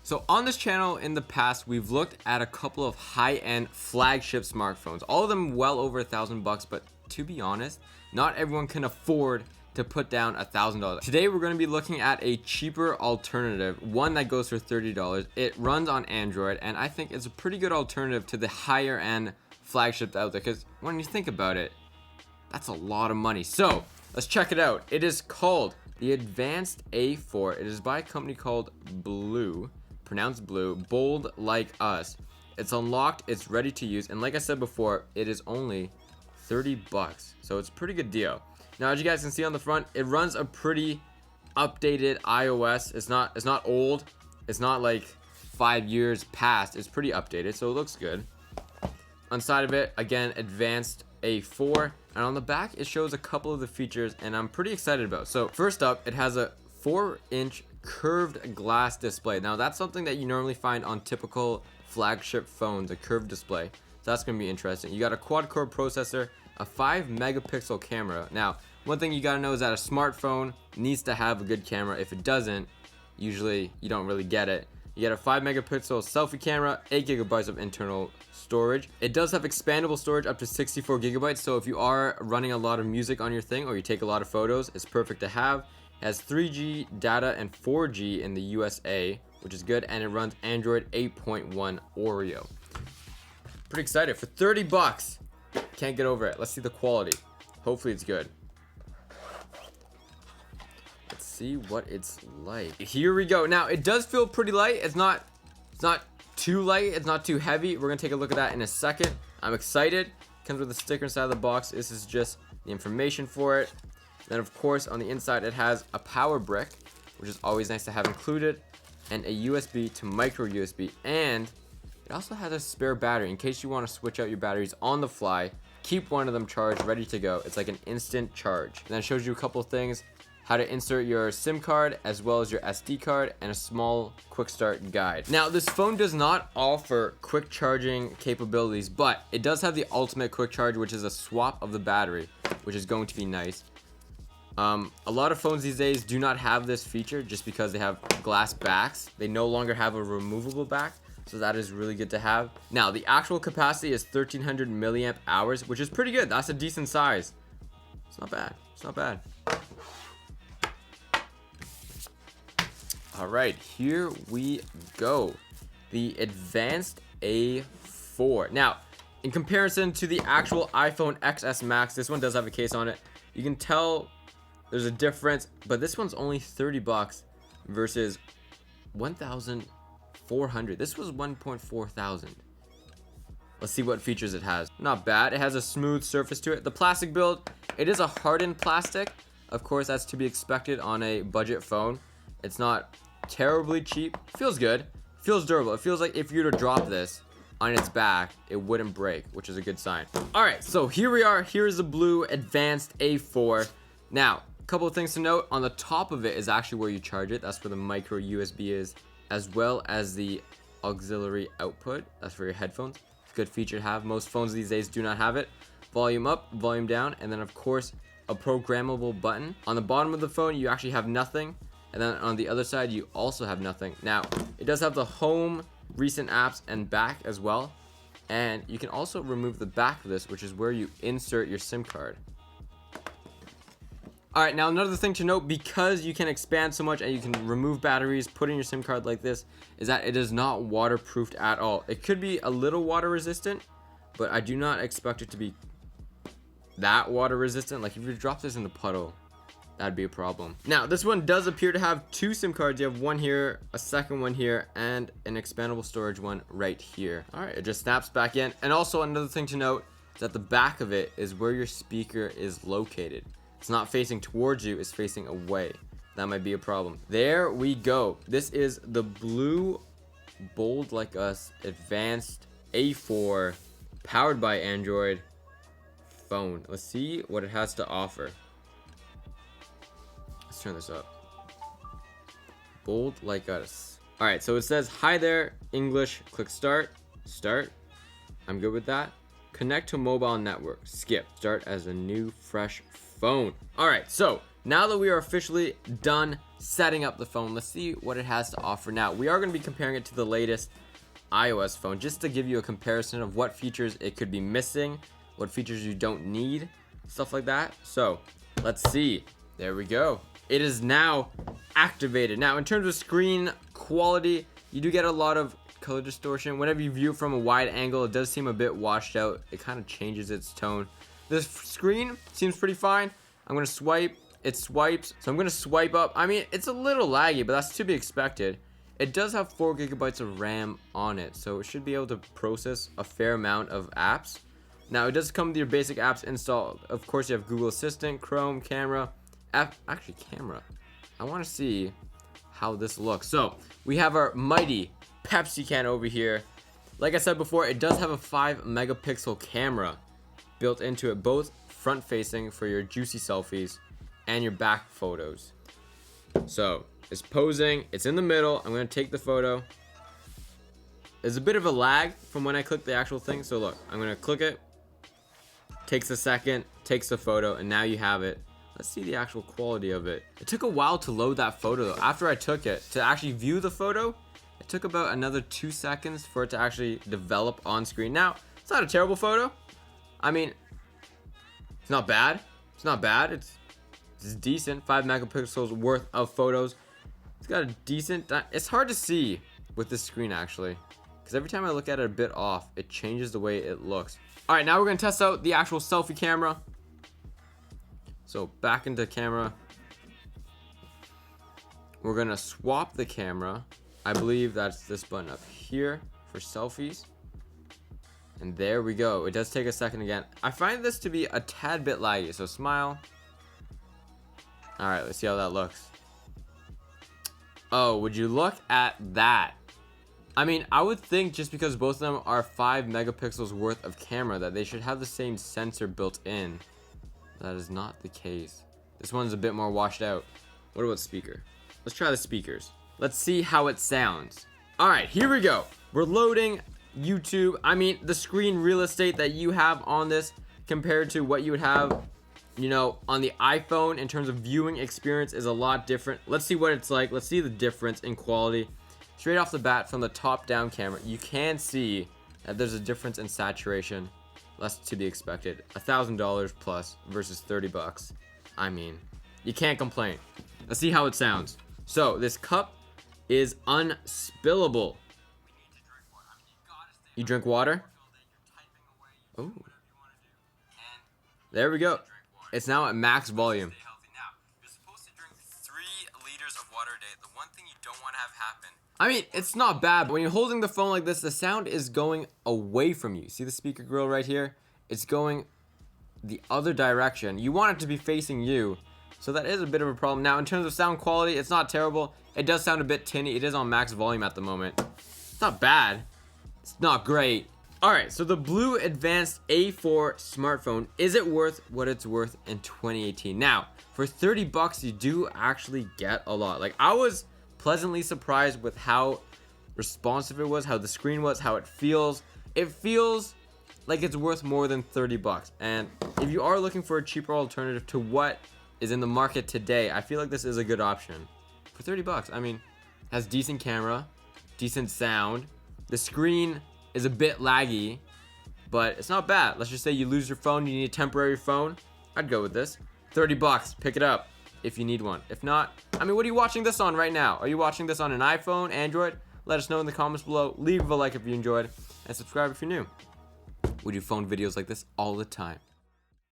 So on this channel in the past, we've looked at a couple of high-end flagship smartphones, all of them well over $1,000, but to be honest, not everyone can afford to put down $1,000. Today we're going to be looking at a cheaper alternative, one that goes for $30. It runs on Android, and I think it's a pretty good alternative to the higher end flagships out there, because when you think about it, that's a lot of money. So let's check it out. It is called the Advanced A4. It is by a company called Blue, pronounced Blue, Bold Like Us. It's unlocked, it's ready to use, and like I said before, it is only $30, so it's a pretty good deal. Now, as you guys can see on the front, it runs a pretty updated iOS. It's not old. It's not like 5 years past. It's pretty updated, so it looks good. On side of it, again, Advanced A4, and on the back it shows a couple of the features, and I'm pretty excited about. So first up, it has a 4-inch curved glass display. Now that's something that you normally find on typical flagship phones, a curved display. So that's going to be interesting. You got a quad-core processor, a 5-megapixel camera. Now, one thing you got to know is that a smartphone needs to have a good camera. If it doesn't, usually you don't really get it. You get a 5-megapixel selfie camera, 8 gigabytes of internal storage. It does have expandable storage up to 64 gigabytes, so if you are running a lot of music on your thing or you take a lot of photos, it's perfect to have. It has 3G data and 4G in the USA, which is good, and it runs Android 8.1 Oreo. Pretty excited for $30. Can't get over it. Let's see the quality. Hopefully it's good. Let's see what it's like. Here we go. Now it does feel pretty light. It's not too light. It's not too heavy. We're gonna take a look at that in a second. I'm excited. Comes with a sticker inside of the box. This is just the information for it. Then of course on the inside it has a power brick, which is always nice to have included, and a USB to micro USB, and it also has a spare battery in case you want to switch out your batteries on the fly. Keep one of them charged, ready to go. It's like an instant charge. And then it shows you a couple of things: how to insert your SIM card as well as your SD card, and a small quick start guide. Now this phone does not offer quick charging capabilities, but it does have the ultimate quick charge, which is a swap of the battery, which is going to be nice. A lot of phones these days do not have this feature just because they have glass backs. They no longer have a removable back, so that is really good to have. Now the actual capacity is 1300 milliamp hours, which is pretty good. That's a decent size. It's not bad. It's not bad. All right, here we go. The Advanced A4. Now, in comparison to the actual iPhone XS Max, this one does have a case on it. You can tell there's a difference, but this one's only $30 versus 1,400. This was 1.4 thousand. Let's see what features it has. Not bad. It has a smooth surface to it. The plastic build, it is a hardened plastic. Of course, that's to be expected on a budget phone. It's not terribly cheap. Feels good. Feels durable. It feels like if you were to drop this on its back, it wouldn't break, which is a good sign. All right, so here we are. Here is the Blue Advanced A4. Now, a couple of things to note. On the top of it is actually where you charge it. That's where the micro USB is, as well as the auxiliary output. That's for your headphones. It's a good feature to have. Most phones these days do not have it. Volume up, volume down, and then of course a programmable button. On the bottom of the phone you actually have nothing, and then on the other side you also have nothing. Now it does have the home, recent apps, and back as well, and you can also remove the back of this, which is where you insert your SIM card. Alright, now another thing to note, because you can expand so much and you can remove batteries, put in your SIM card like this, is that it is not waterproofed at all. It could be a little water resistant, but I do not expect it to be that water resistant. Like if you drop this in the puddle, that'd be a problem. Now this one does appear to have 2 SIM cards. You have one here, a second one here, and an expandable storage one right here. Alright, it just snaps back in. And also another thing to note is that the back of it is where your speaker is located. It's not facing towards you, it's facing away. That might be a problem. There we go. This is the Blue Bold Like Us Advanced A4 powered by Android phone. Let's see what it has to offer. Let's turn this up. Bold Like Us. All right, so it says, hi there, English, click start. Start. I'm good with that. Connect to mobile network. Skip. Start as a new fresh phone. All right, so now that we are officially done setting up the phone. Let's see what it has to offer. Now, we are going to be comparing it to the latest iOS phone just to give you a comparison of what features it could be missing, what features you don't need, stuff like that. So, let's see. There we go. It is now activated. Now, in terms of screen quality, you do get a lot of color distortion. Whenever you view it from a wide angle, it does seem a bit washed out. It kind of changes its tone. This screen seems pretty fine. I'm going to swipe. It swipes. So I'm going to swipe up. I mean, it's a little laggy, but that's to be expected. It does have 4 gigabytes of RAM on it, so it should be able to process a fair amount of apps. Now, it does come with your basic apps installed. Of course, you have Google Assistant, Chrome, camera. Actually, camera. I want to see how this looks. So, we have our mighty Pepsi can over here. Like I said before, it does have a 5 megapixel camera built into it, both front facing for your juicy selfies and your back photos. So, it's posing, it's in the middle. I'm going to take the photo. There's a bit of a lag from when I click the actual thing. So look, I'm going to click it. Takes a second, takes the photo, and now you have it. Let's see the actual quality of it. It took a while to load that photo though. After I took it, to actually view the photo, it took about another 2 seconds for it to actually develop on screen. Now, it's not a terrible photo. I mean, it's not bad. It's not bad. It's decent. 5 megapixels worth of photos. It's got a decent... It's hard to see with this screen actually, because every time I look at it a bit off, it changes the way it looks. All right, now we're going to test out the actual selfie camera. So back into camera. We're going to swap the camera. I believe that's this button up here for selfies. And there we go. It does take a second again. I find this to be a tad bit laggy. So smile. All right, let's see how that looks. Oh, would you look at that? I mean, I would think just because both of them are 5 megapixels worth of camera that they should have the same sensor built in. That is not the case. This one's a bit more washed out. What about speaker? Let's try the speakers. Let's see how it sounds. All right, here we go. We're loading YouTube. I mean, the screen real estate that you have on this compared to what you would have, you know, on the iPhone in terms of viewing experience is a lot different. Let's see what it's like. Let's see the difference in quality. Straight off the bat from the top down camera, you can see that there's a difference in saturation. Less to be expected. $1,000 plus versus 30 bucks. I mean, you can't complain. Let's see how it sounds. So this cup is unspillable. You drink water? Oh. There we go. It's now at max volume. You're supposed to drink 3 liters of water a day. The one thing you don't want to have happen. I mean, it's not bad, but when you're holding the phone like this, the sound is going away from you. See the speaker grill right here? It's going the other direction. You want it to be facing you. So that is a bit of a problem. Now, in terms of sound quality, it's not terrible. It does sound a bit tinny. It is on max volume at the moment. It's not bad. It's not great. Alright, so the Blue Advanced A4 smartphone, is it worth what it's worth in 2018? Now, for 30 bucks, you do actually get a lot. Like, I was pleasantly surprised with how responsive it was, how the screen was, how it feels. It feels like it's worth more than 30 bucks. And if you are looking for a cheaper alternative to what is in the market today, I feel like this is a good option. For 30 bucks, I mean, has decent camera, decent sound. The screen is a bit laggy, but it's not bad. Let's just say you lose your phone, you need a temporary phone. I'd go with this. 30 bucks, pick it up if you need one. If not, I mean, what are you watching this on right now? Are you watching this on an iPhone, Android? Let us know in the comments below. Leave a like if you enjoyed, and subscribe if you're new. We do phone videos like this all the time.